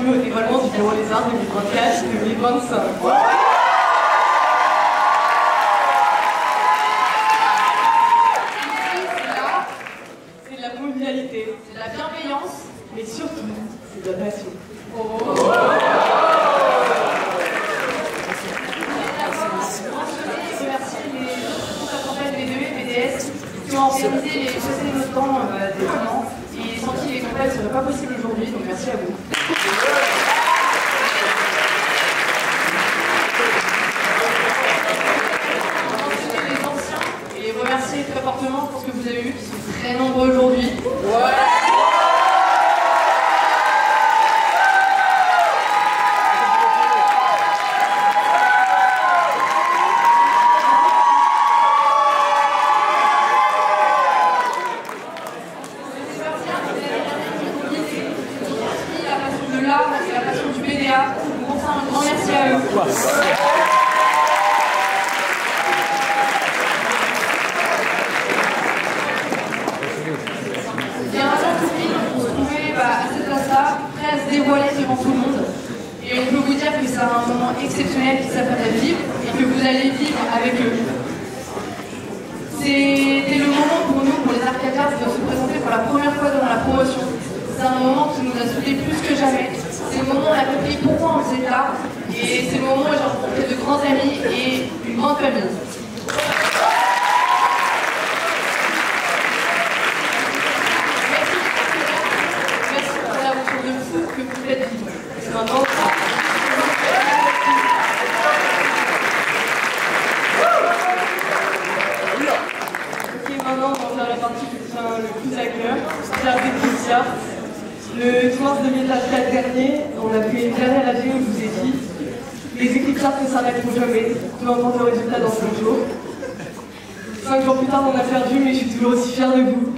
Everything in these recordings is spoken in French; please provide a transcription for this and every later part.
bienvenue au dévoilement du Bureau des Arts 2024-2025. C'est de la convivialité, c'est de la bienveillance, mais surtout, c'est de la passion. Qui ont organisé les précédents temps d'événements et sans qui les campagnes ne seraient pas possibles aujourd'hui, donc merci à vous. Ensuite, les anciens et remercier très fortement pour ce que vous avez eu, qui sont très nombreux aujourd'hui. Et la passion du BDA. Pour ça, un grand merci à eux. Il y a un an public, on se trouvait à cette place-là, prêt à se dévoiler devant tout le monde. Et on peut vous dire que c'est un moment exceptionnel qui s'apprête à vivre et que vous allez vivre avec eux. C'était le moment pour nous, pour les Arcadias, de se présenter pour la première fois devant la promotion. C'est un moment qui nous a soudés plus que jamais. C'est le moment où on a compris pourquoi on faisait là. Et c'est le moment où j'ai rencontré de grands amis et une grande famille. Merci pour l'aventure de fou que vous faites vivre. C'est maintenant. Ok, maintenant on va faire la partie qui me tient le plus à cœur. C'est la Pétricia. Le 15 2024 dernier, on a fait une dernière AG où je vous ai dit les équipes savent que ça n'arrivera jamais, peu importe le résultat dans 5 jours. 5 jours plus tard, on a perdu, mais je suis toujours aussi fière de vous.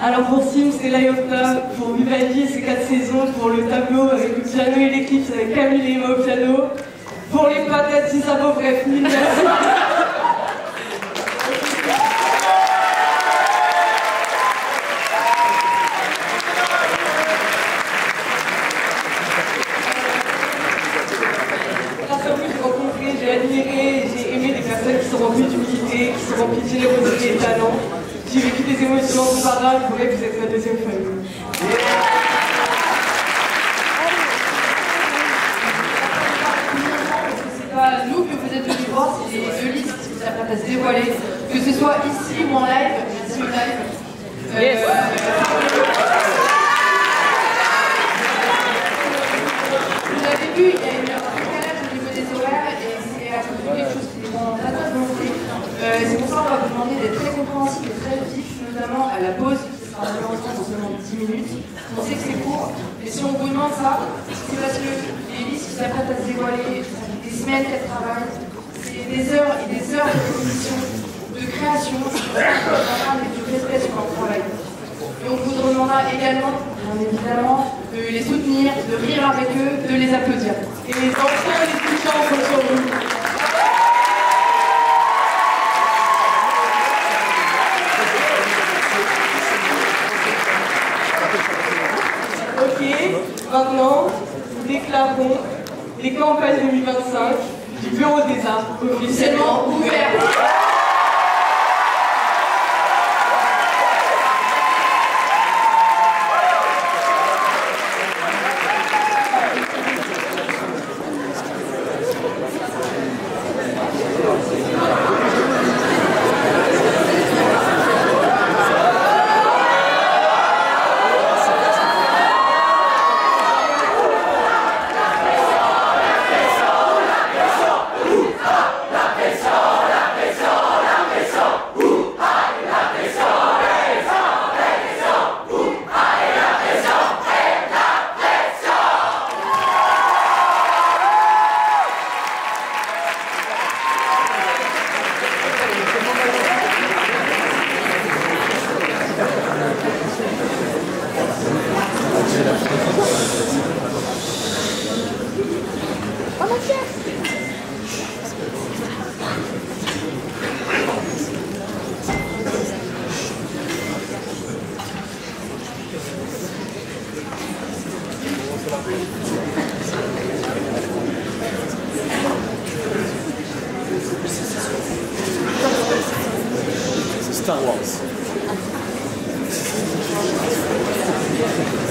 Alors pour Sim, c'est Live of Love, pour Vivaldi, c'est 4 saisons, pour le tableau avec le piano et l'éclipse avec Camille et Emma au piano, pour les patates, si ça vaut, bref, 1000 merci. J'ai admiré, j'ai aimé des personnes qui sont remplies d'humilité, qui sont remplies de générosité et de talent. J'ai vécu des émotions comparables, je pourrais que vous êtes ma deuxième famille. C'est pas nous que vous êtes venus voir, c'est les deux listes qui s'apprêtent à se dévoiler, que ce soit ici ou en live, merci au live. Vous avez vu, il y a eu un décalage au niveau des horaires et c'est à cause de quelque chose qui est dans notre volonté. C'est pour ça qu'on va vous demander d'être très compréhensif et très vif, notamment à la pause, qui sera malheureusement dans seulement 10 minutes. On sait que c'est court, mais si on vous demande ça, c'est parce que les listes qui s'apprêtent à se dévoiler, ça fait des semaines qu'elles travaillent, c'est des heures et des heures de répétition, de création, et de respect sur leur travail. Et on vous demandera également, bien évidemment, de les soutenir, de rire avec eux, de les applaudir. Et les anciens et les étudiants sont sur vous. Ok, maintenant, nous déclarons les campagnes 2025 du Bureau des Arts officiellement ouvertes. La pression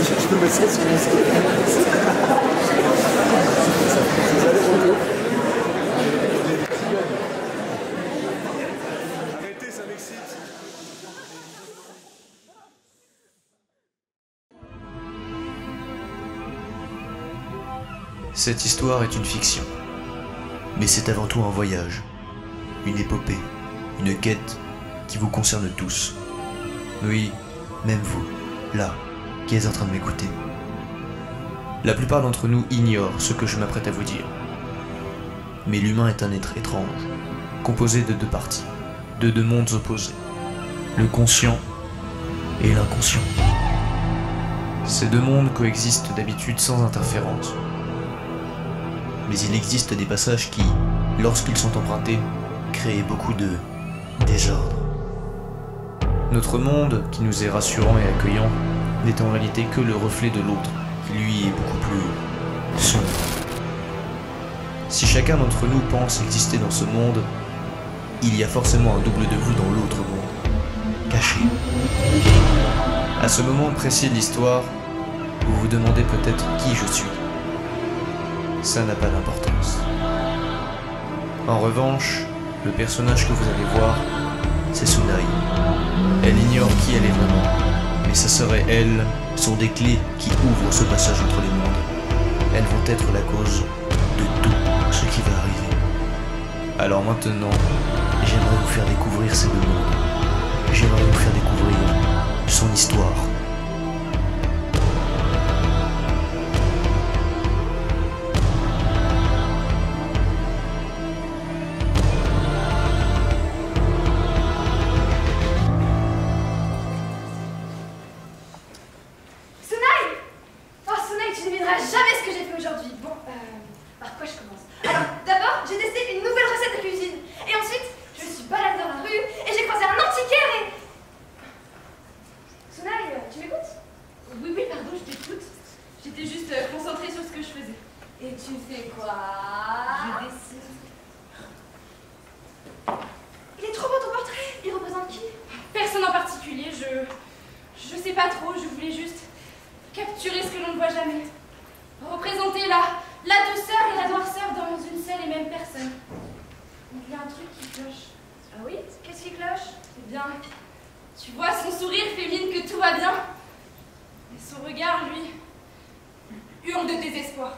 Je peux mettre ça sur mon site. Arrêtez, ça m'excite. Cette histoire est une fiction, mais c'est avant tout un voyage, une épopée, une quête qui vous concerne tous. Oui, même vous, là, qui êtes en train de m'écouter. La plupart d'entre nous ignorent ce que je m'apprête à vous dire. Mais l'humain est un être étrange, composé de deux parties, de deux mondes opposés, le conscient et l'inconscient. Ces deux mondes coexistent d'habitude sans interférence. Mais il existe des passages qui, lorsqu'ils sont empruntés, créent beaucoup de désordre. Notre monde, qui nous est rassurant et accueillant, n'est en réalité que le reflet de l'autre, qui lui est beaucoup plus sombre. Si chacun d'entre nous pense exister dans ce monde, il y a forcément un double de vous dans l'autre monde, caché. À ce moment précis de l'histoire, vous vous demandez peut-être qui je suis. Ça n'a pas d'importance. En revanche, le personnage que vous allez voir, c'est Tsunai. Elle ignore qui elle est vraiment, mais ce serait elle, sont des clés qui ouvrent ce passage entre les mondes. Elles vont être la cause de tout ce qui va arriver. Alors maintenant, j'aimerais vous faire découvrir ces deux mondes. J'aimerais vous faire découvrir son histoire. Je sais pas trop, je voulais juste capturer ce que l'on ne voit jamais. Représenter la douceur et la noirceur dans une seule et même personne. Il y a un truc qui cloche. Ah oui? Qu'est-ce qui cloche? Eh bien, tu vois son sourire fait mine que tout va bien. Et son regard, lui, hurle de désespoir.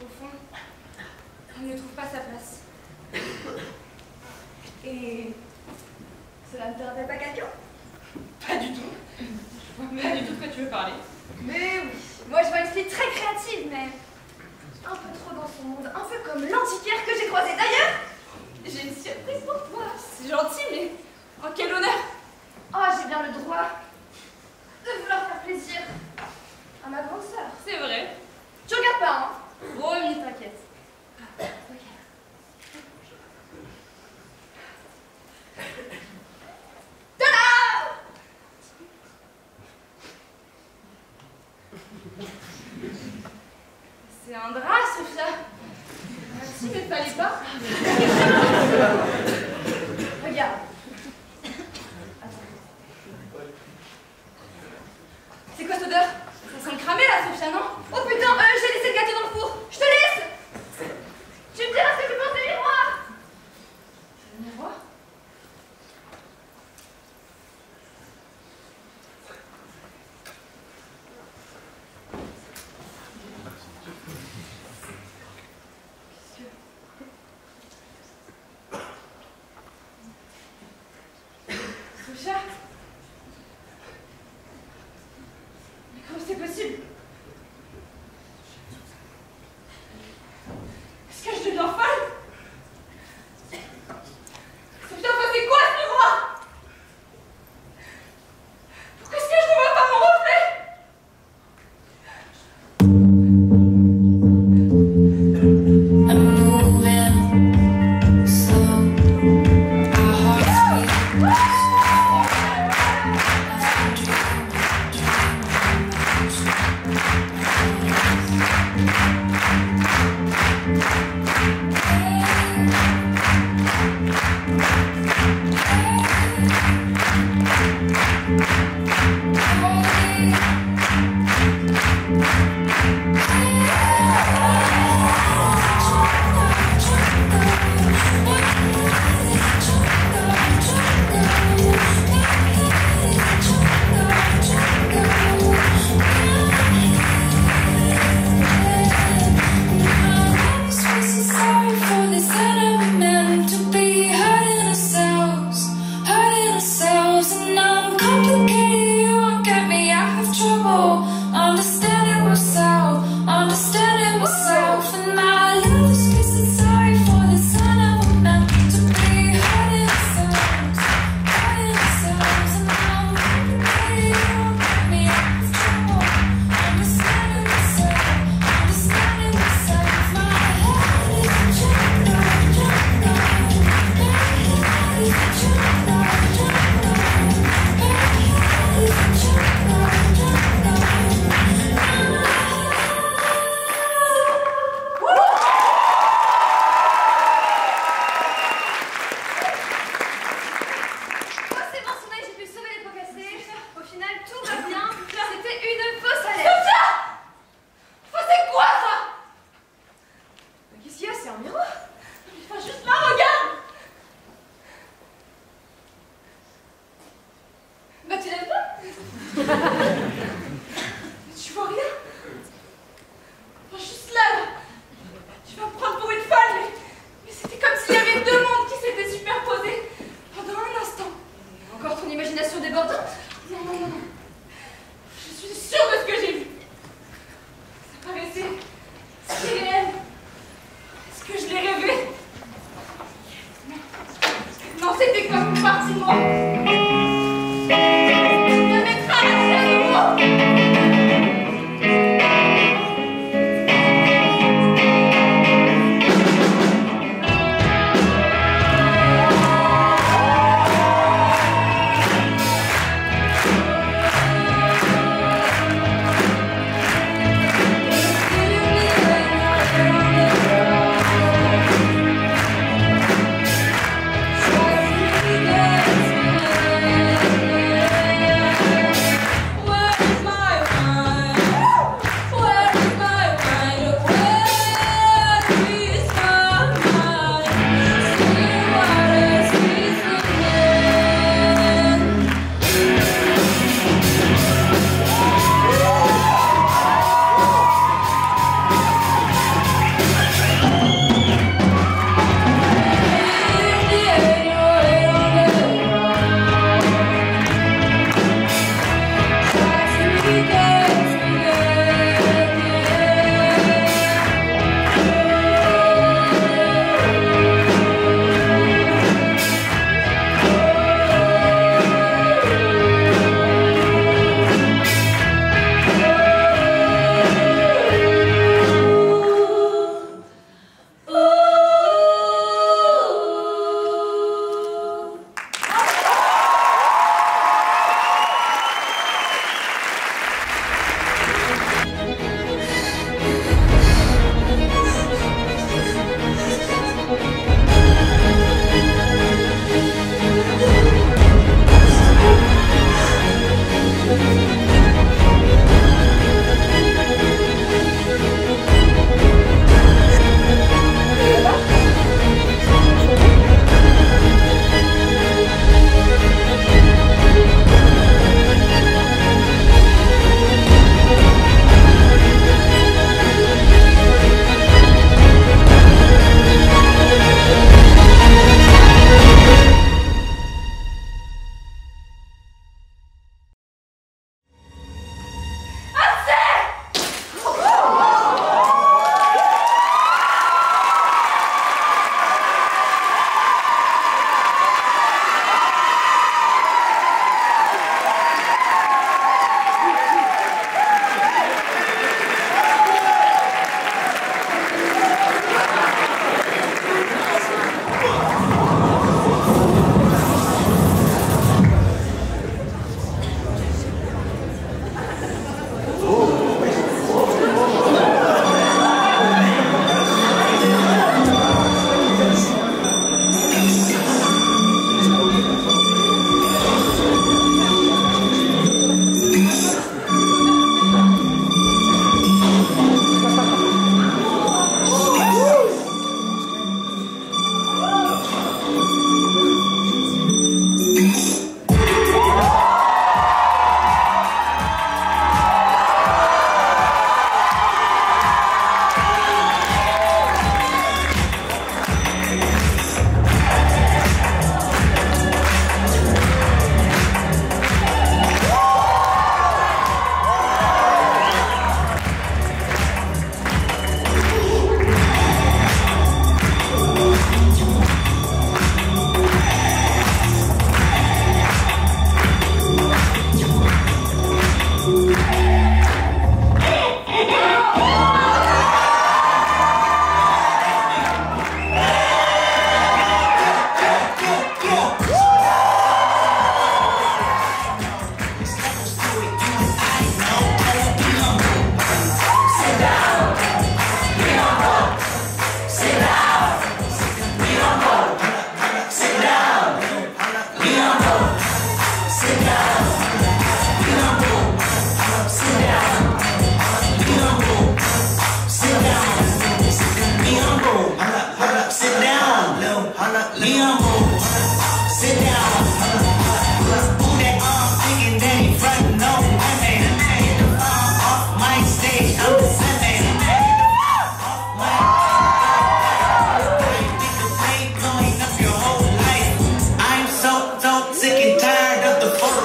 Au fond, elle ne trouve pas sa place. Et cela ne te rappelle pas quelqu'un? Pas du tout. Je vois pas du tout de quoi tu veux parler. Mais oui, moi je vois une fille très créative, mais un peu trop dans son monde, un peu comme l'antiquaire que j'ai croisé. D'ailleurs, j'ai une surprise pour toi. C'est gentil, mais en quel honneur. Oh, j'ai bien le droit de vouloir faire plaisir à ma grande sœur. C'est vrai. Tu regardes pas, hein? Promis, t'inquiète. C'est un drap, Sophia. Merci, mais fallait pas. Regarde. C'est quoi cette odeur? Ça sent le cramé là, Sophia, non? Oh putain, j'ai laissé le gâteau dans le four. Je te laisse. Tu me diras ce que tu penses des miroirs. Le miroir? Sophia? Mais comment c'est possible? Est-ce que je deviens folle? Sophia, enfin, c'est quoi ce miroir? Pourquoi est-ce que je ne vois pas mon reflet? Tu vois rien? Enfin, juste là, là. Tu vas me prendre pour une folle, mais c'était comme s'il y avait deux mondes qui s'étaient superposés pendant un instant. Encore ton imagination débordante? Non, non, non, non. Je suis sûre de ce que j'ai vu. Ça paraissait si réel. Est-ce que je l'ai rêvé? Non. Non, c'était comme une partie de moi. Il m'avait traversé à nouveau.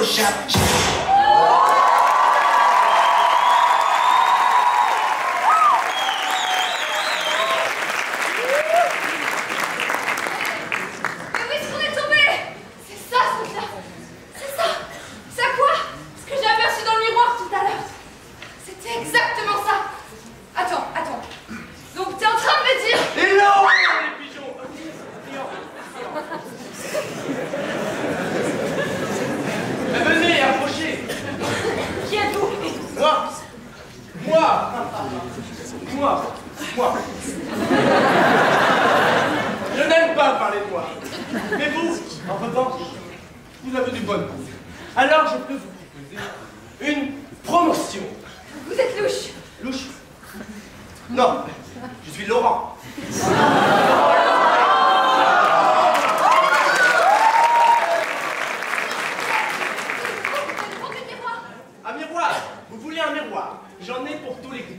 chap. Moi. Je n'aime pas parler de moi. Mais vous, en revanche, vous avez du bon goût. Alors je peux vous proposer une promotion. Vous êtes louche. Louche? Non, je suis Laurent. Un miroir. Vous voulez un miroir? J'en ai pour tous les goûts.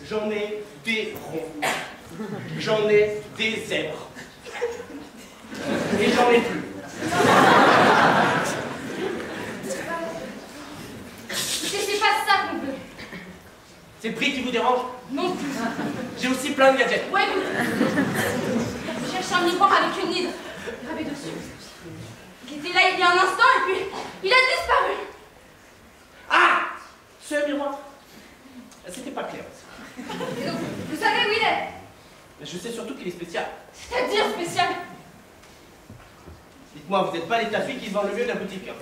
J'en ai des ronds. J'en ai des zèbres. Et j'en ai plus. C'est pas ça qu'on veut. C'est le prix qui vous dérange? Non plus. J'ai aussi plein de gadgets. Ouais, oui. Je cherche un miroir avec une hydre gravée dessus. Il était là il y a un instant et puis il a disparu. Ah! Ce miroir? C'était pas clair. Vous savez où il est? Je sais surtout qu'il est spécial. C'est-à-dire spécial? Dites-moi, vous n'êtes pas les taffis qui se vendent le mieux de la boutique. Hein.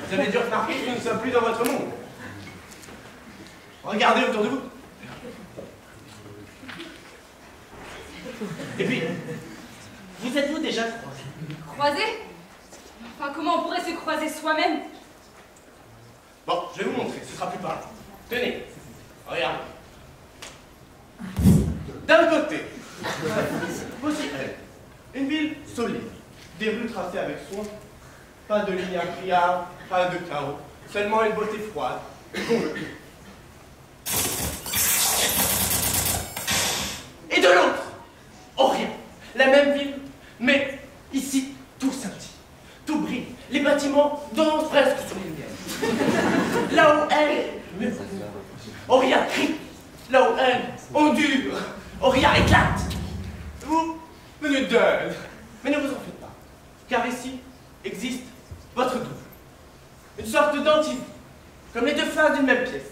Vous avez dû remarquer que nous ne sommes plus dans votre monde. Regardez autour de vous. Et puis, vous êtes-vous déjà croisés? Croisés? Enfin, comment on pourrait se croiser soi-même? Bon, je vais vous montrer, ce sera plus parlant. Tenez, regardez. D'un côté, voici elle. Une ville solide, des rues tracées avec soin, pas de lignes à criard, pas de chaos, seulement une beauté froide. Et de l'autre, Orient, la même ville, mais ici, tout scintille, tout brille, les bâtiments dansent presque sur les lumières. Là où elle, Orient crie, là où elle ondule, Orient éclate. Vous venez d'elle, mais ne vous en faites pas, car ici existe votre double, une sorte d'antivie, comme les deux faces d'une même pièce.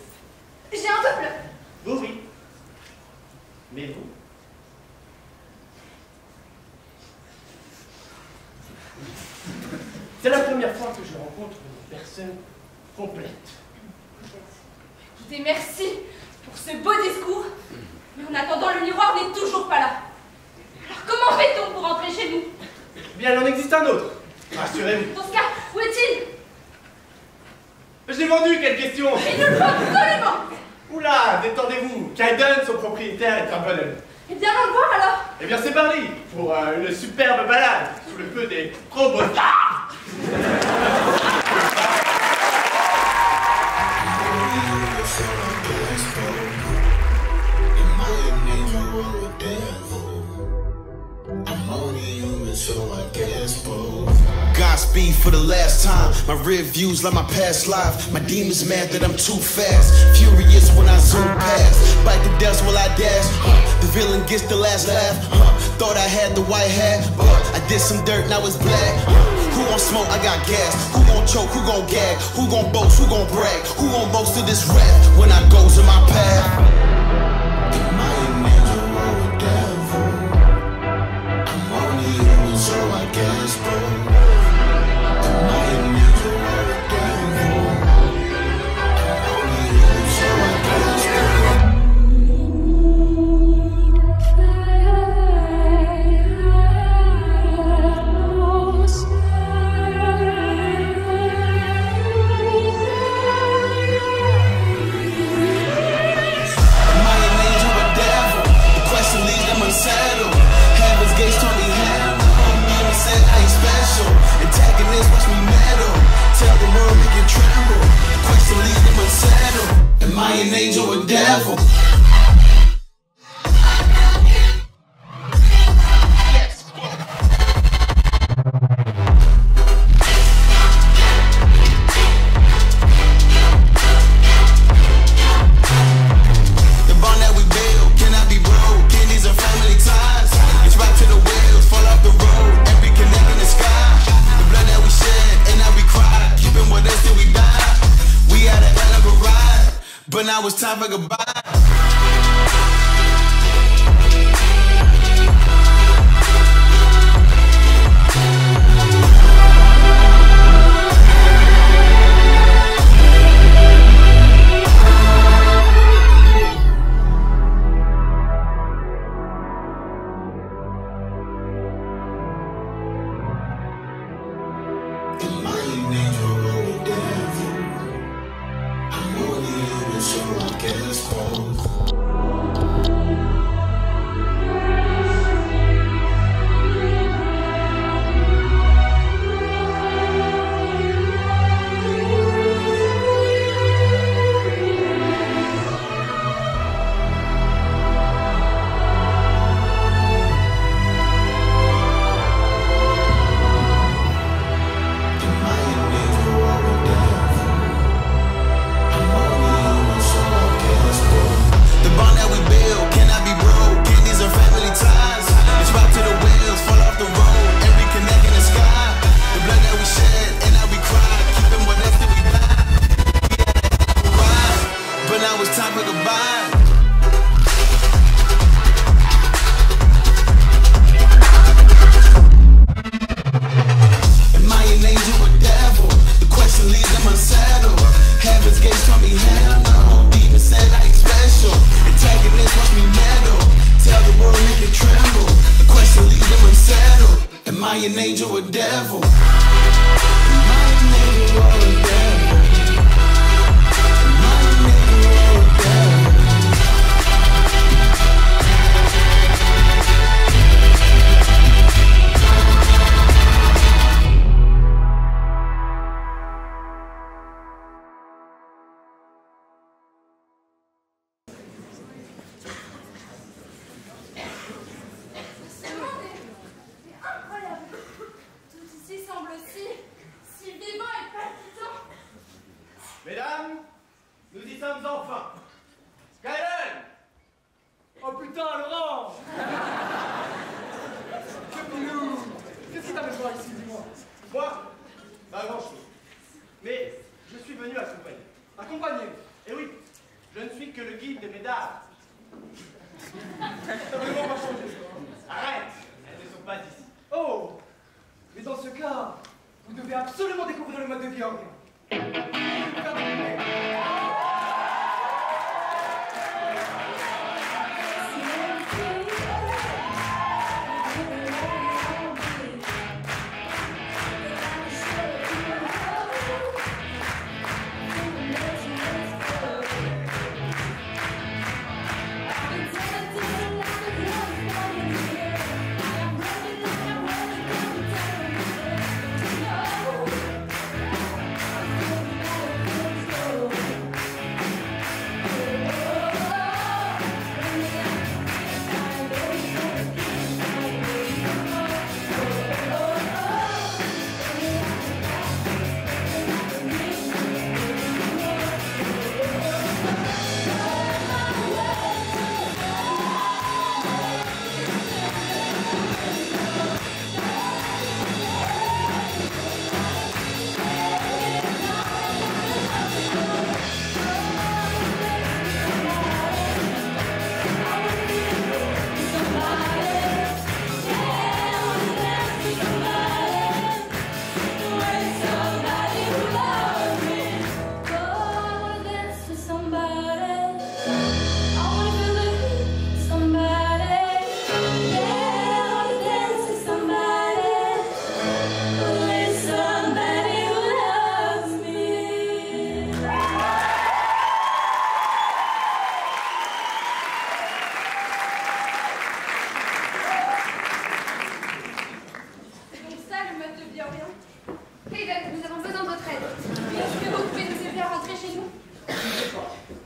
J'ai un double. Vous, oui, mais vous? C'est la première fois que je rencontre une personne complète. Écoutez, merci pour ce beau discours. Mais en attendant, le miroir n'est toujours pas là. Alors comment fait-on pour rentrer chez nous? Bien, il en existe un autre. Rassurez-vous. Dans ce cas, où est-il? Je l'ai vendu, quelle question? Il nous le faut absolument. Oula, détendez-vous. Kaiden, son propriétaire, est un bonhomme. Eh bien, allons le voir alors. Eh bien, c'est parti pour une superbe balade sous le feu des gros bostards. Godspeed for the last time. My rear views like my past life. My demons mad that I'm too fast. Furious when I zoom past. Bite the dust while I dash. The villain gets the last laugh. Thought I had the white hat, but I did some dirt, now it's black. Who gon' smoke? I got gas. Who gon' choke? Who gon' gag? Who gon' boast? Who gon' brag? Who gon' boast of this rap when I goes in my path? Am I an angel or a devil? I'm only human, so I guess, bro. Am I an angel or a devil? I'm only human, so I guess, bro. Antagonists watch me meddle. Tell the world we can tremble. The question leaves them unsettled. Am I an angel or devil? now it's time for goodbye. An angel or devil? Am I an angel or a devil? Am I an angel or a devil? Mesdames, nous y sommes enfin. Skylen! Oh putain, Laurent! Qu'est-ce qui t'amène voir ici, dis-moi? Moi, pas grand-chose. Mais je suis venu accompagner. Accompagné? Eh oui, je ne suis que le guide de mes dames. T'as vraiment pas changé, toi. Arrête, elles ne sont pas ici. Oh! Mais dans ce cas, vous devez absolument découvrir le mode de Georg.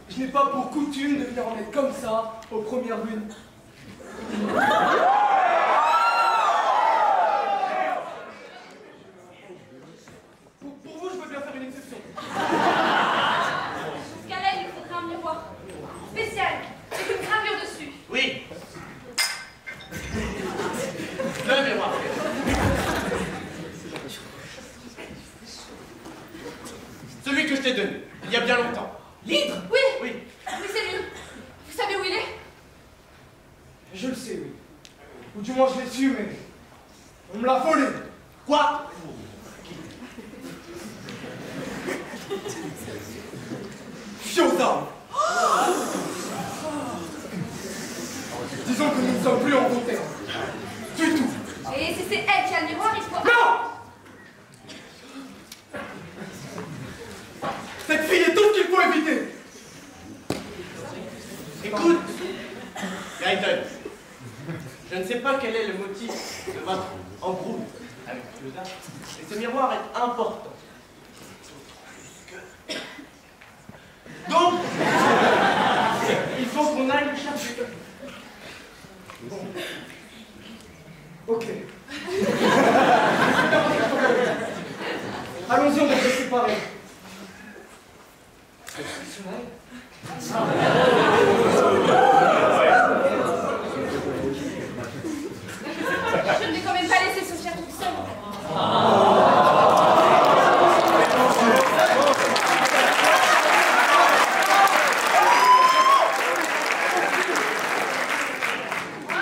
Je n'ai pas pour coutume de venir en aide comme ça aux premières lunes. Pour vous, je veux bien faire une exception. Jusqu'à là, il faudrait un miroir spécial avec une gravure dessus. Oui. Le miroir. Celui que je t'ai donné, il y a bien longtemps. L'hydre? Oui. Oui. Excusez-moi, je l'ai su, mais on me l'a volé. Quoi? Fioza. Disons que nous ne sommes plus en bon terme. Du tout. Et si c'est elle qui a le miroir, il faut... Non! Cette fille est tout ce qu'il faut éviter. Écoute, Gaëtan, je ne sais pas quel est le motif de votre embrouille avec Fioza, mais ce miroir est important. Donc, il faut qu'on aille le chercher. Bon. Ok. Allons-y, on va se séparer. Je ne vais quand même pas laisser Sophia toute seule.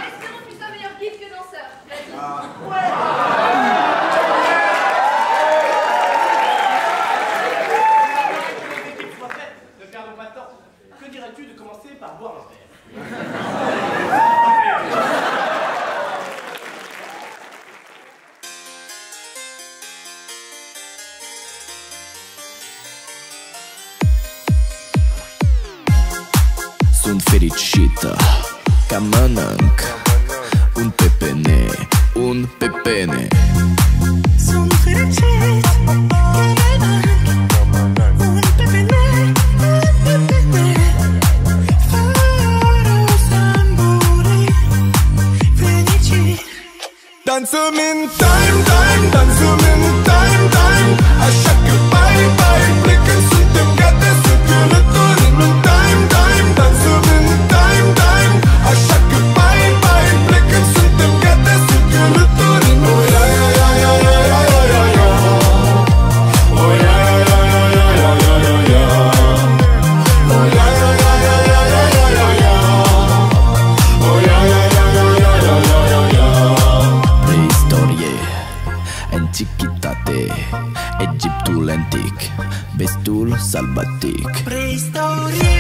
Espérons plus un meilleur guide que danseur. Ne perdons pas de temps. Que dirais-tu de commencer par boire un verre? Sunt fericită ca mănânc un pepene, un pepene. Sunt fericit că mănânc un pepene, un pepene. Fără să muri fericit. Dansăm in time, time, dansăm in time, time. Așa că bye, bye, plecăm, suntem gata să călătorim în time, time. Dansăm in time, time. Așa că bye, bye, plecăm, suntem gata să călătorim. Oh, yeah, yeah, yeah, yeah, yeah, yeah, yeah, yeah. Oh, yeah, yeah, yeah, yeah, yeah, yeah, yeah, yeah. Oh, yeah, yeah, yeah, yeah, yeah, yeah, yeah, yeah. Oh, yeah, yeah, yeah, yeah, yeah, yeah, yeah, yeah. Preistorie, antichitate, Egiptul antic, vestul sălbatic. Preistorie,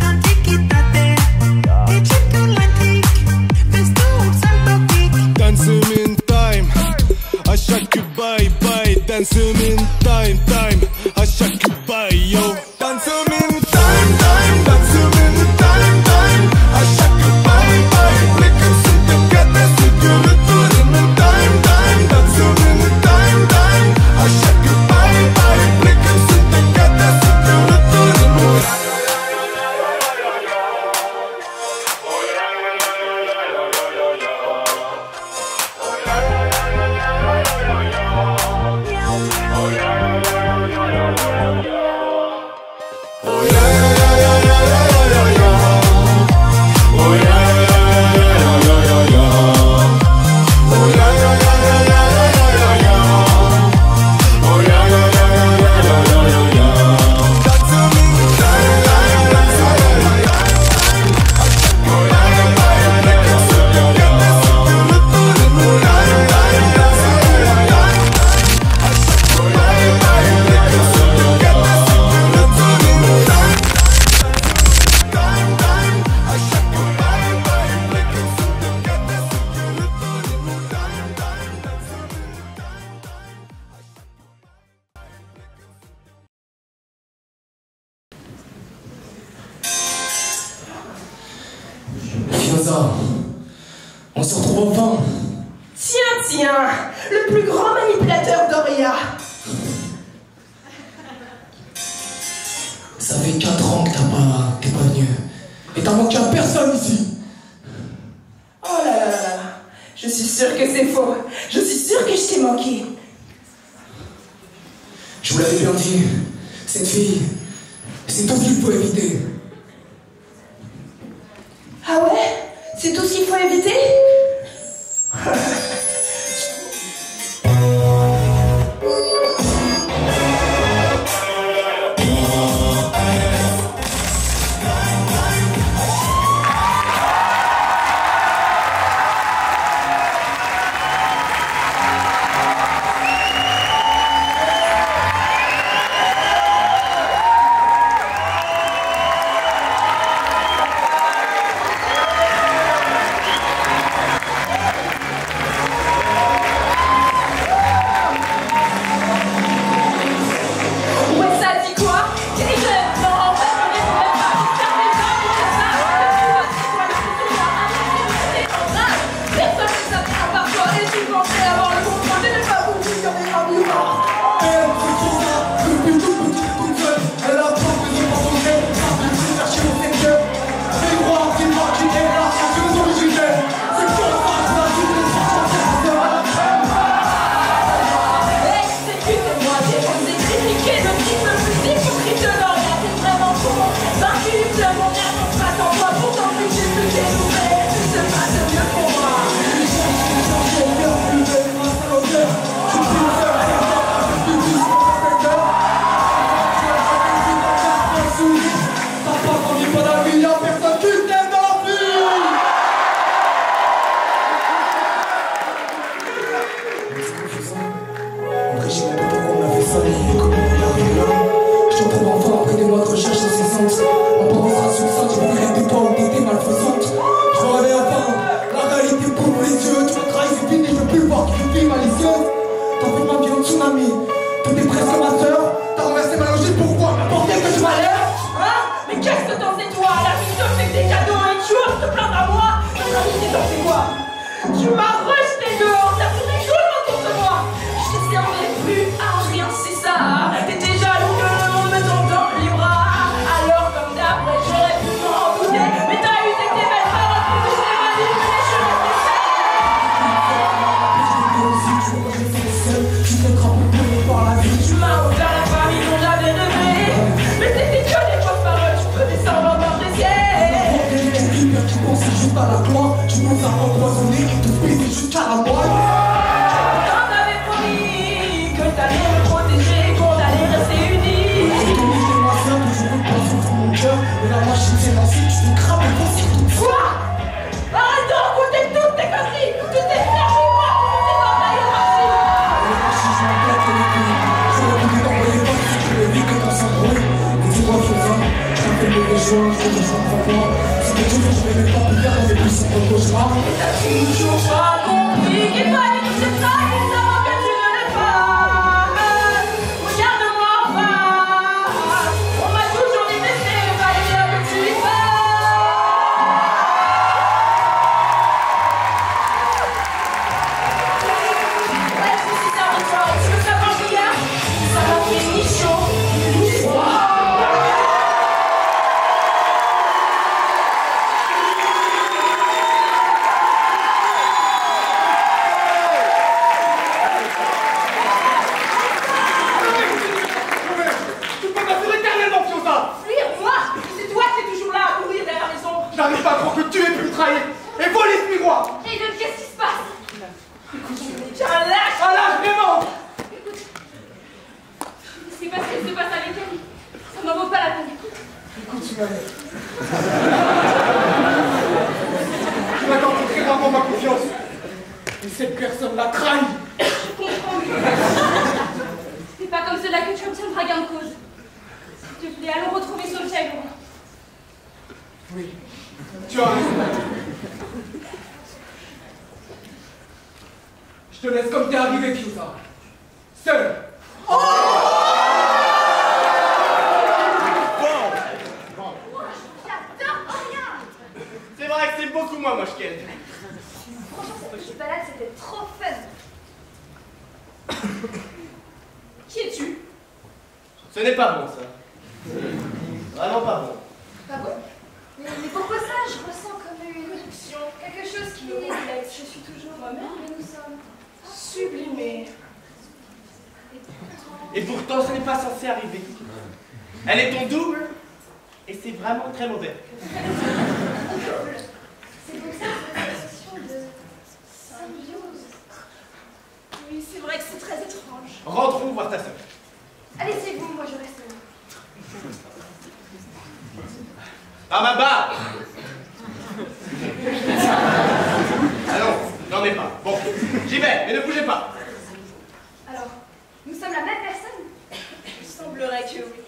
antichitate, Egiptul antic, vestul sălbatic. Dansăm in time, așa că bye, bye. Dansăm in time, time, așa că bye, yo. Dansăm in time, time, dansăm in time, time. Așa că bye, bye, plecăm, suntem gata să călătorim în time, time. Dansăm in time, time. Așa că bye, bye, plecăm, suntem gata să călătorim. Fioza, on se retrouve enfin. Tiens, tiens, le plus grand manipulateur d'Oria. Ça fait 4 ans que t'es pas venu. Et t'as manqué à personne ici. Oh là là là là. Je suis sûre que c'est faux. Je suis sûre que je t'ai manqué. Je vous l'avais bien dit. Cette fille, c'est tout ce qu'il faut éviter. Ah ouais? C'est tout ce qu'il faut éviter? plaindre à moi. La vérité, t'en sais quoi? Tu m'as rejeté dehors, t'as tout rigolé autour de moi. Je te servais plus à rien, c'est ça. T'étais jaloux que le monde me tombe dans les bras. Alors comme d'après, j'aurais pu m'en douter. Mais t'as usé tes belles paroles pour que je t'ai pas dit que les choses étaient tu m'as offert la famille dont j'avais rêvé. Mais c'était que des fausses paroles, tu faisais semblant d'apprécier. Tu pensais juste à la gloire, tu nous as empoisonné et te baiser jusqu'à la mort. Quand t'avais promis que t'allais me protéger, qu'on allait rester unis. J'ai donné tes mains, toujours une passion sur mon cœur. Et la machine s'est lancée, tu t'es cramé pour sur tout. Quoi? Arrête de raconter toutes tes conneries. Tu t'es fermé moi pour tes dans la hiérarchie. Les machines, je m'en bats les couilles. J'aurais voulu t'envoyer pas si tu le vis que dans son bruit. Et dis-moi, Fiona, t'as fait le jour, je te comprends pas. C'était dur, je n'aimais pas plus tard dans des puissants de cauchemar. T'as toujours pas compris qu'il fallait que je sache avant que tu ne l'aies pas. Regarde-moi en face. On m'a toujours détesté, il fallait bien que tu y fasses. Ouais, je suis fière de toi. Tu veux savoir, regarde? Ça m'a fait ni chaud, ni froid. Tu peux m'assurer éternellement, Fiosa! Fuir, moi? C'est toi qui es toujours là à courir derrière les ombres. J'arrive pas à croire que tu aies pu me trahir et voler ce miroir! Aiden, qu'est-ce qui se passe? J'ai un lâche. Ah là, vraiment! Écoute, c'est pas ce qui se passe avec elle. Ça m'en vaut pas la peine. Écoute, tu m'as Tu m'accordes très rarement ma confiance. Et cette personne l'a trahi. Je comprends mieux. C'est pas comme cela que tu obtiendras gain de cause. S'il te plaît, allons retrouver Solskjaer. Oui, tu as raison. Je te laisse comme t'es arrivé, Fiosa. Seul. J'adore rien. C'est vrai que c'est beaucoup moins moche qu'elle. Franchement, cette petite balade, c'était trop fun. Qui es-tu? Ce n'est pas bon, ça. Vraiment pas bon. Pas bon? Mais pourquoi ça? Je ressens comme une éruption. Quelque chose qui me reflète. Je suis toujours moi-même, mais nous sommes Sublimé. Et pourtant, ce n'est pas censé arriver. Elle est ton double, et c'est vraiment très mauvais. C'est pour ça que cette notion de symbiose. Oui, c'est vrai que c'est très étrange. Rentrons voir ta sœur. Allez, c'est vous, moi je reste là. Par ma barre. Allons, n'en ai pas. Bon, j'y vais, mais ne bougez pas. Alors, nous sommes la même personne? Il semblerait que oui.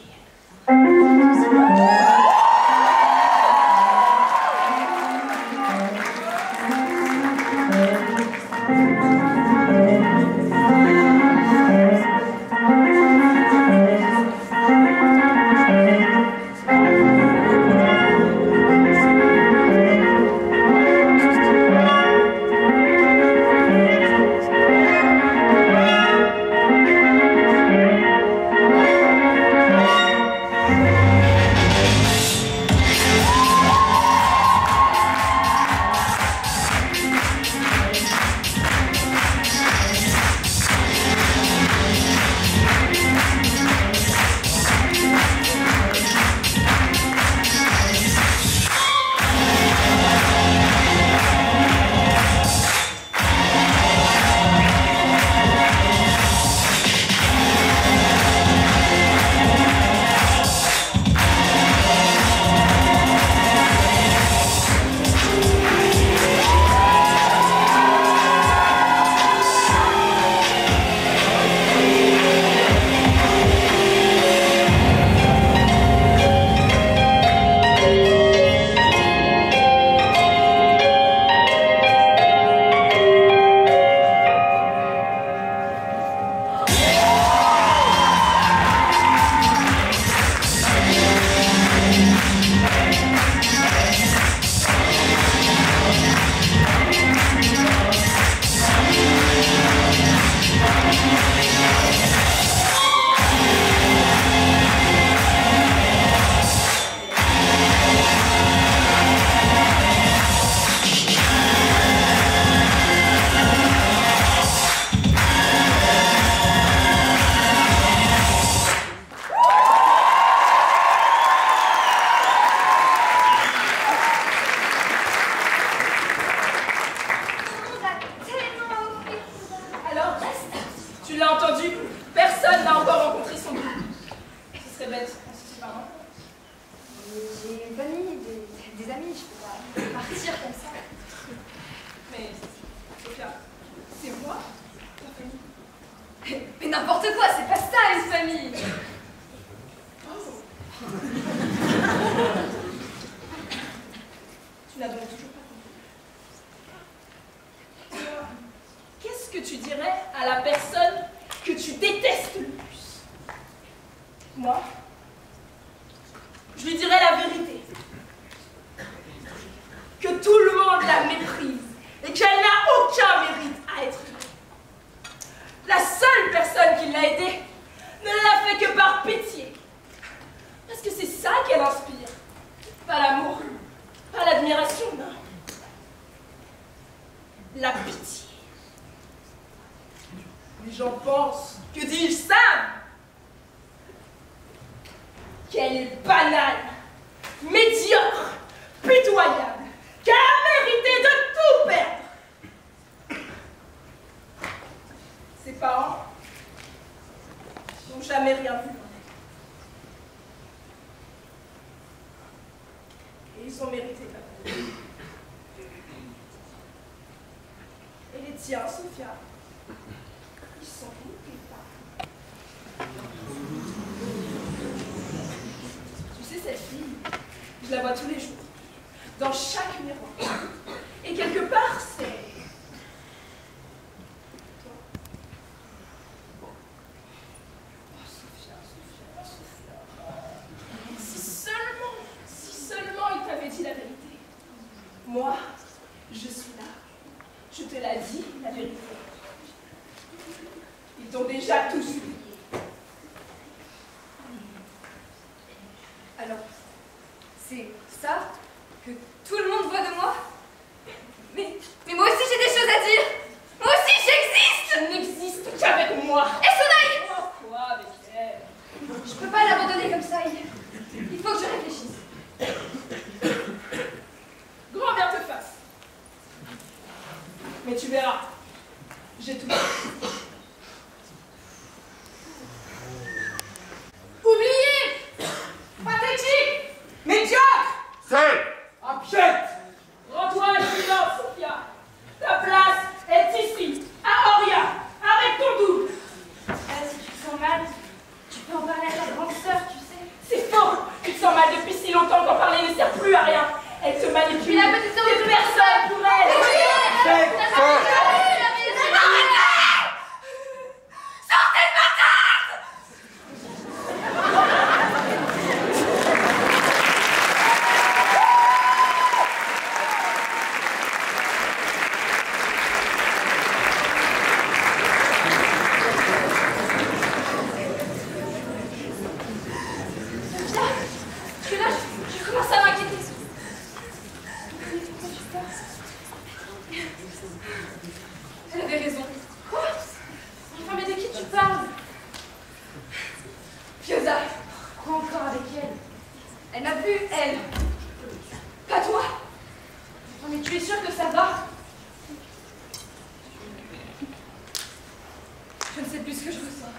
serait bête si c'est pas moi. J'ai une famille, des amis, je peux pas partir comme ça. Mais, Sophia, c'est moi, ta famille. Mais n'importe quoi, c'est pas ça une famille. Tu n'as donc toujours pas compris. Qu'est-ce que tu dirais à la personne que tu détestes le plus? Moi, je lui dirais la vérité. Que tout le monde la méprise et qu'elle n'a aucun mérite à être aimée. La seule personne qui l'a aidée ne l'a fait que par pitié. Parce que c'est ça qu'elle inspire. Pas l'amour, pas l'admiration, non. La pitié. Les gens pensent, que dis-je, savent qu'elle est banale, médiocre, pitoyable, qu'elle a mérité de tout perdre. Ses parents n'ont jamais rien vu. Et ils ont mérité la vie. Et les tiens, Sophia, ils sont loupés pas. Tu sais, cette fille, je la vois tous les jours, dans chaque miroir. Et quelque part, c'est... toi. Oh, Sophia, Sophia, Sophia. Si seulement il t'avait dit la vérité. Moi, je suis là. Je te l'ai dit, la vérité. Ils t'ont déjà tous oublié. Alors, c'est ça que tout le monde voit de moi? Mais moi aussi j'ai des choses à dire. Moi aussi j'existe. Tu n'existes qu'avec moi. Et Sonaï! Oh, quoi avec elle? Je peux pas l'abandonner comme ça. Il faut que je réfléchisse. Grand bien te fasse. Mais tu verras, j'ai tout. Oublié, pathétique, médiocre, C'est abject. rends-toi à l'évidence, Sophia. Ta place est ici, à Oria, avec ton double. Si tu te sens mal, tu peux en parler à ta grande sœur, tu sais. C'est faux. Tu te sens mal depuis si longtemps qu'en parler ne sert plus à rien. Elle te manipule. Mais la petite sœur T'es personne pour elle. Parce que là, je commence à m'inquiéter. Elle avait raison. Quoi? Enfin, mais de qui tu parles? Fioza, quoi encore avec elle? Elle m'a vu, elle. Pas toi? Non, mais tu es sûre que ça va? Je ne sais plus ce que je ressens.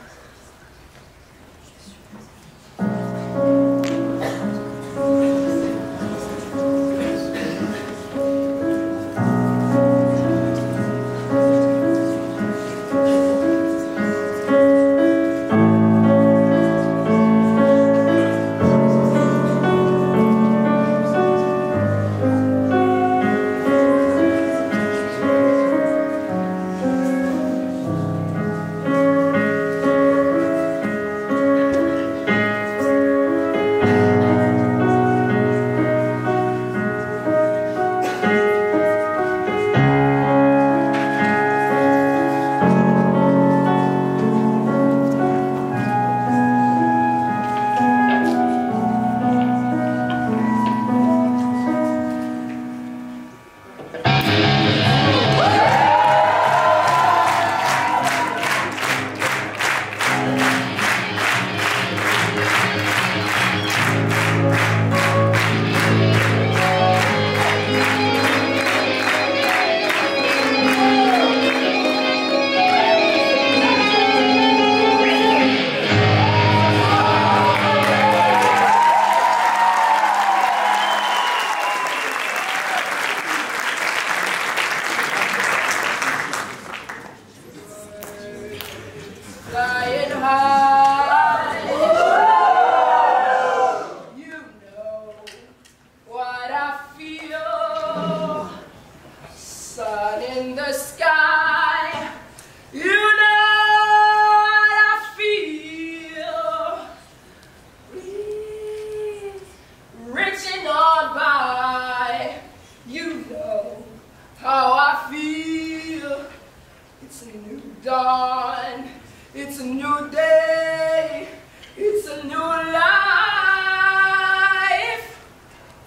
life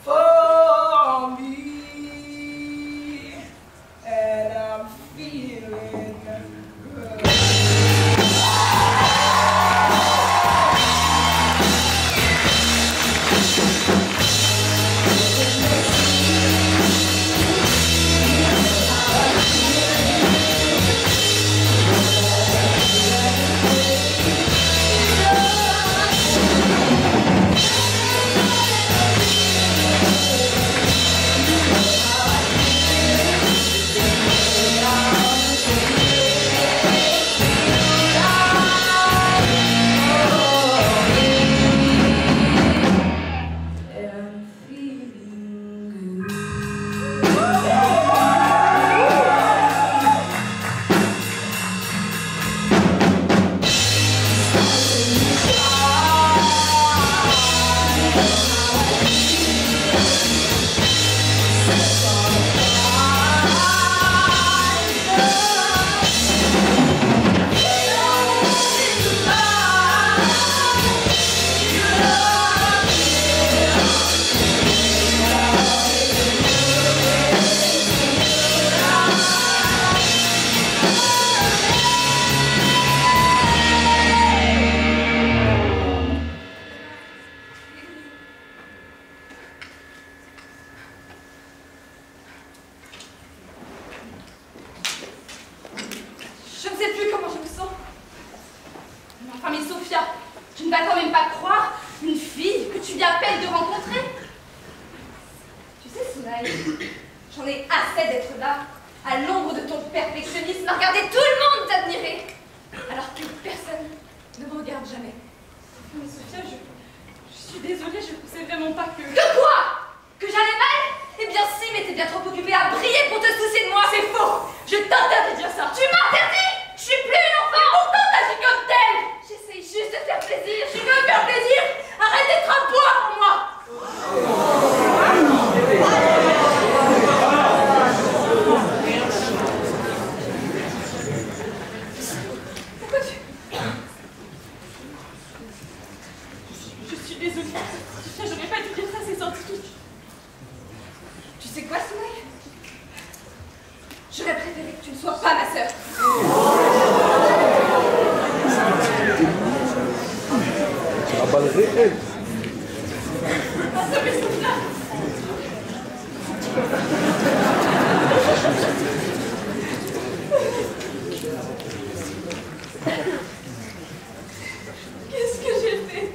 for me, and I'm feeling good. Je ne sais plus comment je me sens. Mais enfin, mais Sophia, tu ne vas quand même pas croire une fille que tu viens à peine de rencontrer. Tu sais, Sonaï, j'en ai assez d'être là, à l'ombre de ton perfectionnisme, à regarder tout le monde t'admirer, alors que personne ne me regarde jamais. Mais Sophia, je suis désolée, je ne pensais vraiment pas que... Que quoi? Que j'allais mal? Eh bien si, mais t'es bien trop occupée à briller pour te soucier de moi. C'est faux. Je t'interdis de dire ça. Tu m'interdis? Je suis plus une enfant. Pourtant t'agis comme telle. J'essaye juste de faire plaisir. Je veux faire plaisir. Arrête d'être un poids pour moi. Pourquoi tu... Je suis désolée. Sophia, j'aurais pas dû dire ça, c'est sorti. Tu sais quoi, Sonaï? J'aurais préféré que tu ne sois pas ma sœur. Tu vas balader elle. Qu'est-ce que j'ai fait?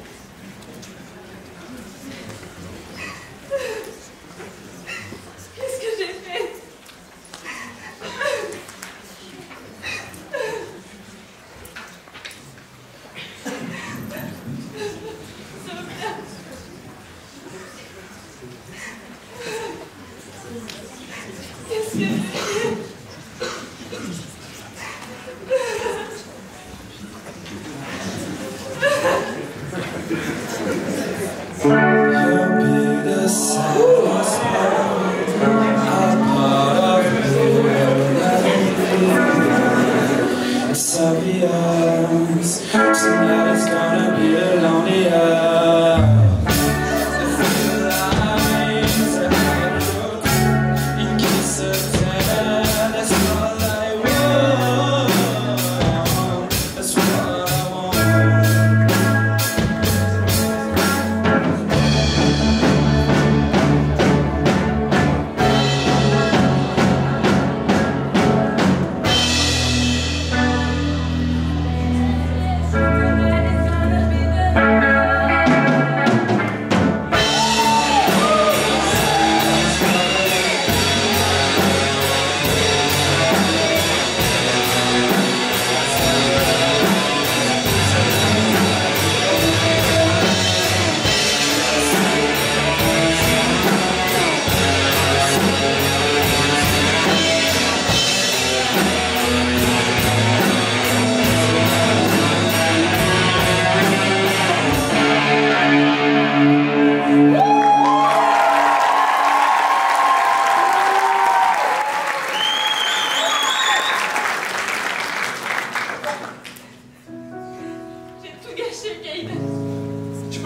Qu'est-ce que j'ai fait? Qu'est-ce que j'ai fait?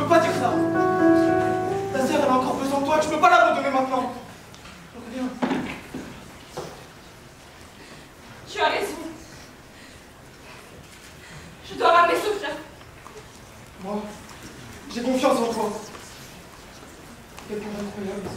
peux pas dire ça. Ta sœur, elle a encore besoin de toi, tu peux pas l'abandonner maintenant. Rien. Tu as raison. Je dois ramener Sophia. Moi, j'ai confiance en toi. Quelqu'un d'incroyable.